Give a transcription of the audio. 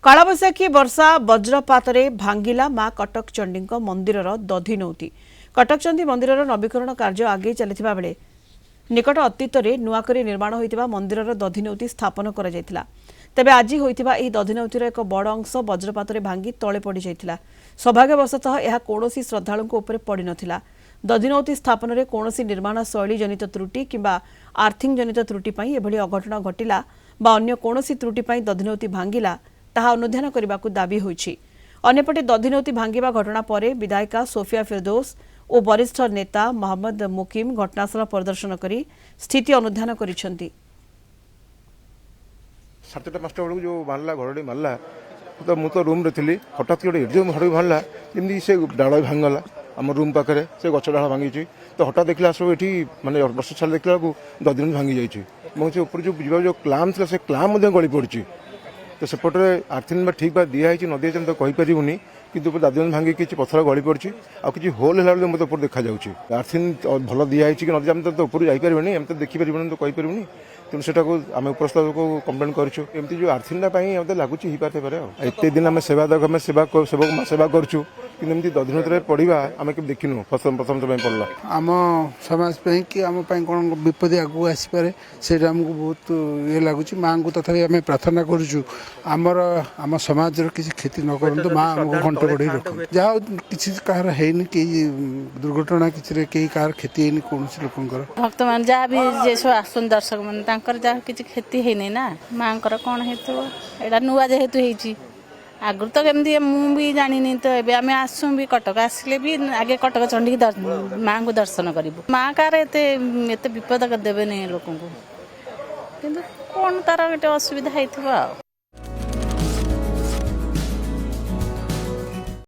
कालबैशाखी वर्षा वज्रपात भांगिला मां कटक चंडी मंदिर दधिनौती कटक चंडी मंदिर नवीकरण कार्य आगे चलता बेले निकट अतीत नुआकरी निर्माण होता मंदिर दधिनौती स्थापन कर तेबे आज होता दधिनौतीर एक बड़ अंश वज्रपात भांगी तले पड़ जाता सौभाग्यवशतः यह कौन श्रद्धालु पड़ नथिला दधिनौती स्थापन में कौन निर्माण शैली जनित त्रुटि किंबा आर्थिंग जनित त्रुटि एभली अघटन घटिला बा अन्य कौन त्रुटि दधिनौती भांगिला ताहा अनुध्यान करने को दाबी होइछि। अन्यपटे दधिनौती भांगिबा घटना पर विधायिका सोफिया फिरदौस और वरिष्ठ नेता मोहम्मद मुकिम घटनास्थल परिदर्शन करी स्थिति अनुध्यान करिसेंति। 7:05 बेलू जो मारला घरटी मारला तो मुझे रूम रे थी हठात गोटे एडम घड़ी मारला जमी से डाल भांगला आम रूम पाखे से गच डाल भांगी तो हठात देखला सब ये मानने वर्ष छाड़ देखला दधिनौती भांगी जाइए ऊपर जो जो क्लाम था से क्लाम गली पड़ी तो सेपटे आर्थिंग में ठीक दिखाई न दिखाई तो कहीपरूनी कि दधिनौती भांगी किसी पथर गली पड़ी आ कि होल है मतलब ऊपर देखा जाऊँगी आर्थिंग भल दिखाई कि न तो ऊपर जापर एम तो देखिपारे तो कहीपरूनी तेणु से आम उपस्थ को कम्प्लेन करमती जो आर्थिंग मतलब लगुच हो पारे एत दिन आम सेवादायक आम सेवा करूँ कि दधिनौती पढ़ा आम के देखिनु प्रथम समय पड़ा आम समाज कि आम कौन विपद आगू आसपे से आमको बहुत ये लगुच माँ को तथा आम प्रार्थना करुँ आमर आम समाज किसी क्षति न करूँ माँ आमको घंटे बढ़े रख जहाँ किसी कहार है कई दुर्घटना किसी कई कहार क्षति है कौन लोकर भक्त मान जहाँ भी सब आसन दर्शक मान जहाँ किसी क्षति है ना माँ कौन है नुआ जेहेतु होती आगुरी तो कमी मुझे जानी तो ये आम आसू भी कटक आसिले भी आगे कटक चंडी माँ को दर्शन करूँ माँ कार एत विपद देवे लोक कि कौन तार गोटे असुविधा होता।